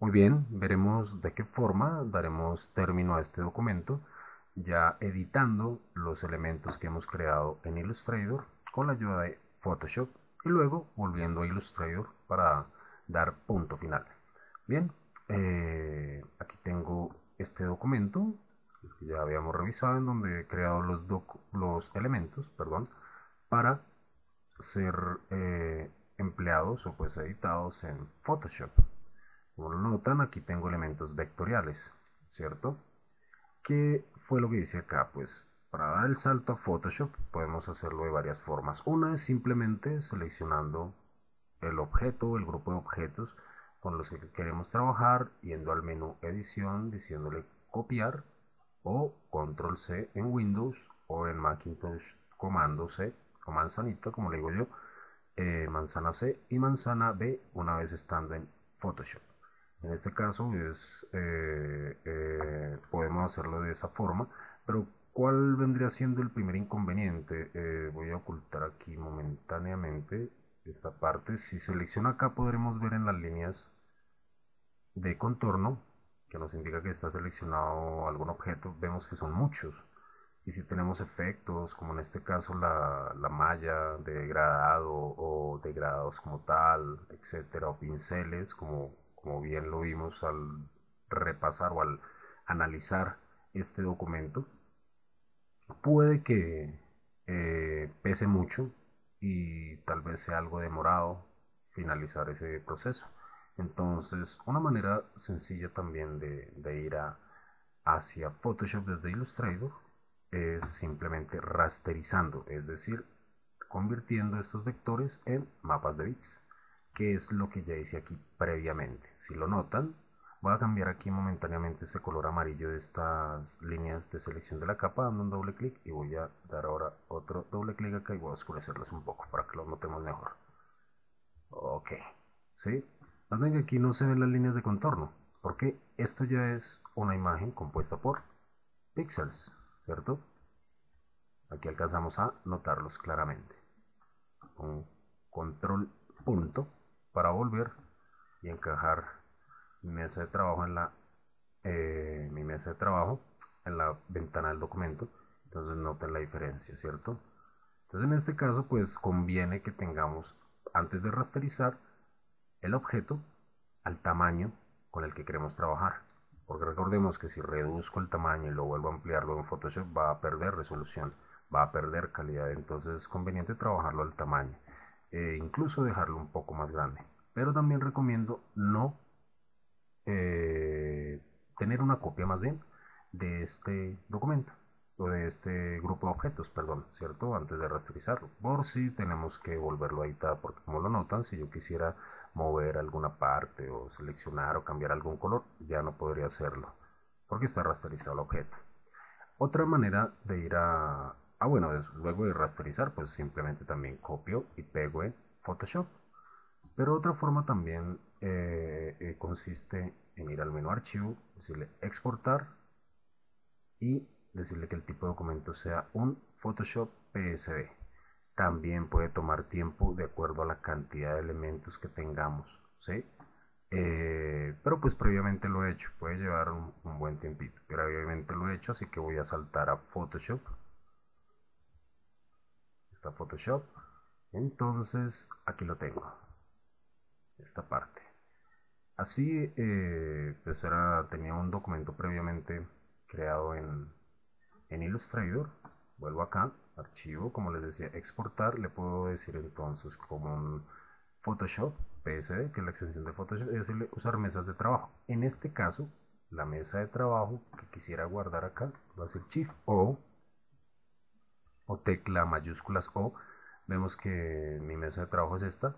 Muy bien, veremos de qué forma daremos término a este documento, ya editando los elementos que hemos creado en Illustrator con la ayuda de Photoshop y luego volviendo a Illustrator para dar punto final. Bien, aquí tengo este documento que ya habíamos revisado en donde he creado los elementos, perdón, para ser empleados o pues editados en Photoshop. Como lo notan, aquí tengo elementos vectoriales, ¿cierto? ¿Qué fue lo que hice acá? Pues para dar el salto a Photoshop podemos hacerlo de varias formas. Una es simplemente seleccionando el objeto o el grupo de objetos con los que queremos trabajar, yendo al menú edición, diciéndole copiar o control C en Windows o en Macintosh comando C o manzanita, como le digo yo, manzana C y manzana B una vez estando en Photoshop. En este caso podemos hacerlo de esa forma, pero ¿cuál vendría siendo el primer inconveniente? Voy a ocultar aquí momentáneamente esta parte. Si selecciono acá podremos ver en las líneas de contorno que nos indica que está seleccionado algún objeto, vemos que son muchos. Y si tenemos efectos, como en este caso la malla de degradado o degradados como tal, etcétera, o pinceles, como bien lo vimos al repasar o al analizar este documento, puede que pese mucho y tal vez sea algo demorado finalizar ese proceso. Entonces, una manera sencilla también de ir hacia Photoshop desde Illustrator es simplemente rasterizando, es decir, convirtiendo estos vectores en mapas de bits, que es lo que ya hice aquí previamente. Si lo notan, voy a cambiar aquí momentáneamente este color amarillo de estas líneas de selección de la capa dando un doble clic y voy a dar ahora otro doble clic acá y voy a oscurecerlos un poco para que lo notemos mejor. Ok, ¿sí? Noten que aquí no se ven las líneas de contorno, porque esto ya es una imagen compuesta por píxeles, ¿cierto? Aquí alcanzamos a notarlos claramente. Con control punto para volver y encajar mi mesa de trabajo mi mesa de trabajo en la ventana del documento. Entonces noten la diferencia, ¿cierto? Entonces en este caso pues conviene que tengamos antes de rasterizar el objeto al tamaño con el que queremos trabajar. Porque recordemos que si reduzco el tamaño y lo vuelvo a ampliarlo en Photoshop va a perder resolución, va a perder calidad. Entonces es conveniente trabajarlo al tamaño. Incluso dejarlo un poco más grande. Pero también recomiendo no eh, tener una copia más bien de este documento o de este grupo de objetos, perdón, ¿cierto? Antes de rasterizarlo, por si tenemos que volverlo a editar, porque como lo notan, si yo quisiera mover alguna parte o seleccionar o cambiar algún color, ya no podría hacerlo, porque está rasterizado el objeto. Otra manera de ir bueno, luego de rasterizar, pues simplemente también copio y pego en Photoshop. Pero otra forma también consiste en ir al menú archivo, decirle exportar y decirle que el tipo de documento sea un Photoshop PSD. También puede tomar tiempo de acuerdo a la cantidad de elementos que tengamos, ¿sí? Pero pues previamente lo he hecho, puede llevar un buen tiempito. Previamente lo he hecho, así que voy a saltar a Photoshop. Está Photoshop. Entonces aquí lo tengo, esta parte. Así, pues tenía un documento previamente creado en Illustrator. Vuelvo acá, archivo, como les decía, exportar. Le puedo decir entonces como un Photoshop PSD, que es la extensión de Photoshop, y decirle usar mesas de trabajo. En este caso, la mesa de trabajo que quisiera guardar acá va a ser Shift o tecla mayúsculas O. Vemos que mi mesa de trabajo es esta,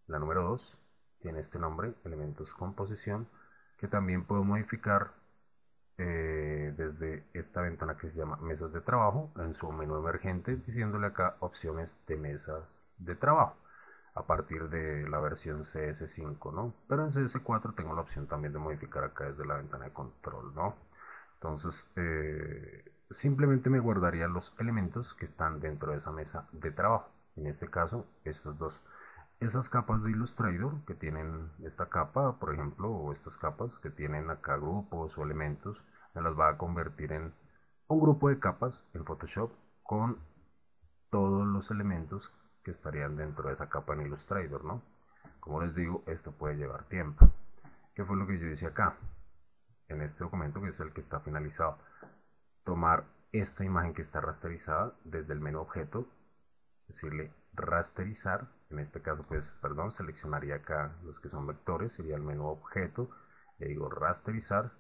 la número 2 tiene este nombre, elementos composición, que también puedo modificar desde esta ventana que se llama mesas de trabajo en su menú emergente, diciéndole acá opciones de mesas de trabajo a partir de la versión CS5, ¿no? Pero en CS4 tengo la opción también de modificar acá desde la ventana de control, ¿no? Entonces, simplemente me guardaría los elementos que están dentro de esa mesa de trabajo. En este caso, estos dos. Esas capas de Illustrator que tienen esta capa, por ejemplo, o estas capas que tienen acá grupos o elementos, me las va a convertir en un grupo de capas en Photoshop con todos los elementos que estarían dentro de esa capa en Illustrator, ¿no? Como les digo, esto puede llevar tiempo. ¿Qué fue lo que yo hice acá? En este documento, que es el que está finalizado, tomar esta imagen que está rasterizada desde el menú objeto, decirle rasterizar, en este caso pues, perdón, seleccionaría acá los que son vectores, sería el menú objeto, le digo rasterizar,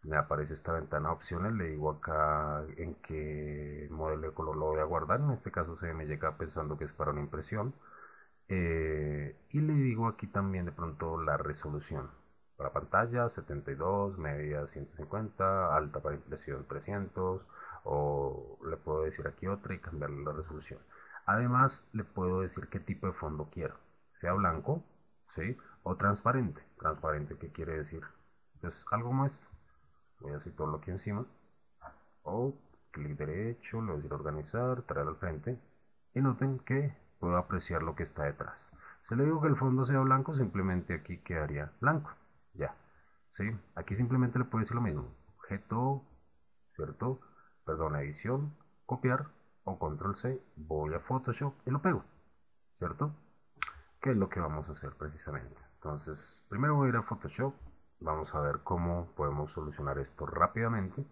me aparece esta ventana de opciones, le digo acá en qué modelo de color lo voy a guardar, en este caso CMYK pensando que es para una impresión, y le digo aquí también de pronto la resolución, para pantalla 72, media 150, alta para impresión 300, o le puedo decir aquí otra y cambiarle la resolución. Además le puedo decir qué tipo de fondo quiero, sea blanco, ¿sí? O transparente. Transparente, ¿qué quiere decir? Entonces algo más, voy a situarlo aquí encima, o clic derecho, le voy a decir organizar, traer al frente, y noten que puedo apreciar lo que está detrás. Si le digo que el fondo sea blanco, simplemente aquí quedaría blanco, ya, ¿sí? Aquí simplemente le puedo decir lo mismo, objeto, ¿cierto? Perdón, edición, copiar, o control C, voy a Photoshop y lo pego, ¿cierto? ¿Qué es lo que vamos a hacer precisamente? Entonces, primero voy a ir a Photoshop, vamos a ver cómo podemos solucionar esto rápidamente.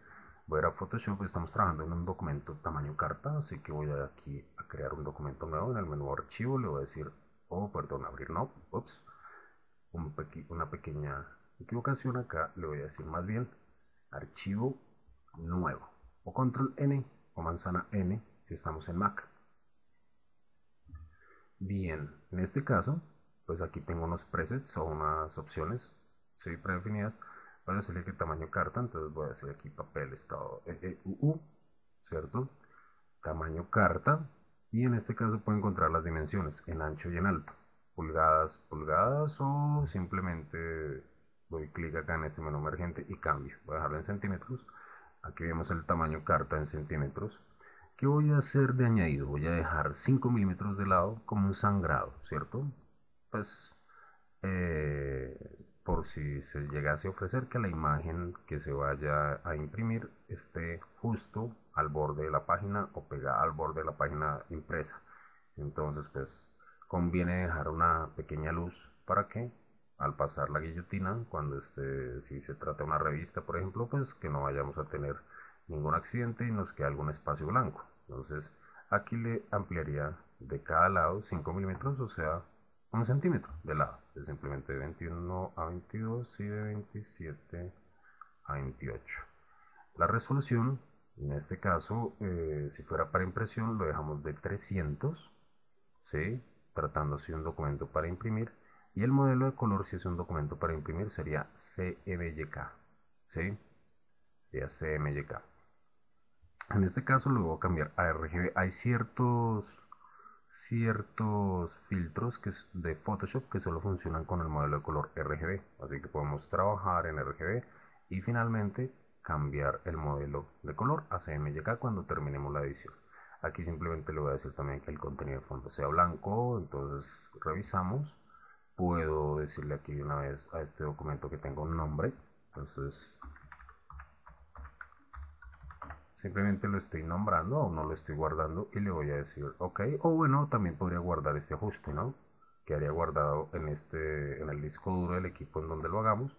Voy a ir a Photoshop, estamos trabajando en un documento tamaño carta, así que voy aquí a crear un documento nuevo. En el menú archivo le voy a decir, perdón, abrir no, ups, una pequeña equivocación acá, le voy a decir más bien archivo nuevo, o control N, o manzana N, si estamos en Mac. Bien, en este caso, pues aquí tengo unos presets o unas opciones, ¿sí? Predefinidas. Voy a decirle que tamaño carta, entonces voy a decir aquí papel estado EEUU, ¿cierto? Tamaño carta, y en este caso puedo encontrar las dimensiones en ancho y en alto, pulgadas, pulgadas, o simplemente doy clic acá en este menú emergente y cambio. Voy a dejarlo en centímetros. Aquí vemos el tamaño carta en centímetros. ¿Qué voy a hacer de añadido? Voy a dejar 5 milímetros de lado como un sangrado, ¿cierto? Pues eh, por si se llegase a ofrecer que la imagen que se vaya a imprimir esté justo al borde de la página o pegada al borde de la página impresa. Entonces pues conviene dejar una pequeña luz para que al pasar la guillotina, cuando si se trata de una revista por ejemplo, pues que no vayamos a tener ningún accidente y nos quede algún espacio blanco. Entonces aquí le ampliaría de cada lado 5 milímetros, o sea, un centímetro de lado. Es simplemente de 21 a 22 y de 27 a 28. La resolución, en este caso, si fuera para impresión, lo dejamos de 300, ¿sí? Tratándose de un documento para imprimir. Y el modelo de color, si es un documento para imprimir, sería CMYK, ¿sí? Sería CMYK. En este caso lo voy a cambiar a RGB. Hay ciertos filtros de Photoshop que solo funcionan con el modelo de color RGB, así que podemos trabajar en RGB y finalmente cambiar el modelo de color a CMYK cuando terminemos la edición. Aquí simplemente le voy a decir también que el contenido de fondo sea blanco, entonces revisamos. Puedo decirle aquí una vez a este documento que tenga un nombre, entonces simplemente lo estoy nombrando, aún no lo estoy guardando y le voy a decir ok, o bueno, también podría guardar este ajuste, ¿no? Quedaría guardado en el disco duro del equipo en donde lo hagamos,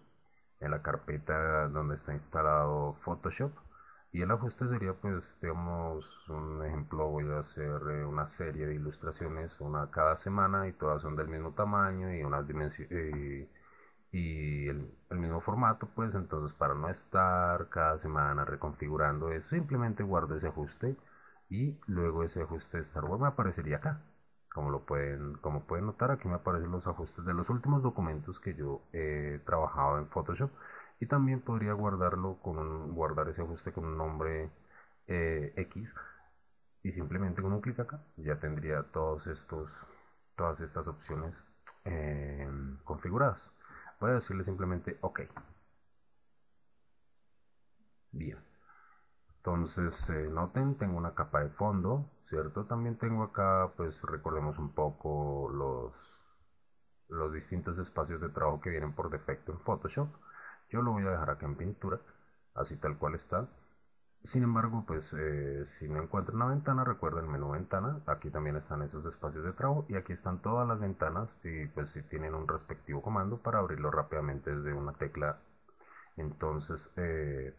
en la carpeta donde está instalado Photoshop, y el ajuste sería pues, digamos, un ejemplo, voy a hacer una serie de ilustraciones, una cada semana y todas son del mismo tamaño y unas dimensiones y el mismo formato, pues entonces para no estar cada semana reconfigurando eso, simplemente guardo ese ajuste y luego ese ajuste de Star Wars me aparecería acá. Como pueden notar, aquí me aparecen los ajustes de los últimos documentos que yo he trabajado en Photoshop, y también podría guardar ese ajuste con un nombre X, y simplemente con un clic acá ya tendría todas estas opciones configuradas. Voy a decirle simplemente OK. Bien. Entonces, noten, tengo una capa de fondo, ¿cierto? También tengo acá, pues recordemos un poco los distintos espacios de trabajo que vienen por defecto en Photoshop. Yo lo voy a dejar acá en pintura, así tal cual está. Sin embargo, pues si no encuentro una ventana, recuerda el menú ventana, aquí también están esos espacios de trabajo y aquí están todas las ventanas y pues si tienen un respectivo comando para abrirlo rápidamente desde una tecla. Entonces,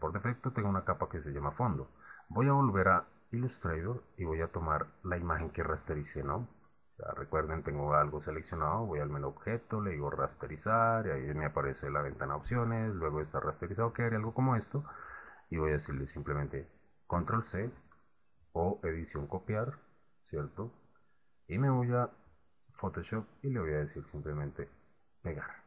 por defecto tengo una capa que se llama fondo. Voy a volver a Illustrator y voy a tomar la imagen que rastericé, ¿no? O sea, recuerden, tengo algo seleccionado, voy al menú objeto, le digo rasterizar y ahí me aparece la ventana opciones, luego está rasterizado, que haría algo como esto y voy a decirle simplemente control C o edición copiar, ¿cierto? Y me voy a Photoshop y le voy a decir simplemente pegar.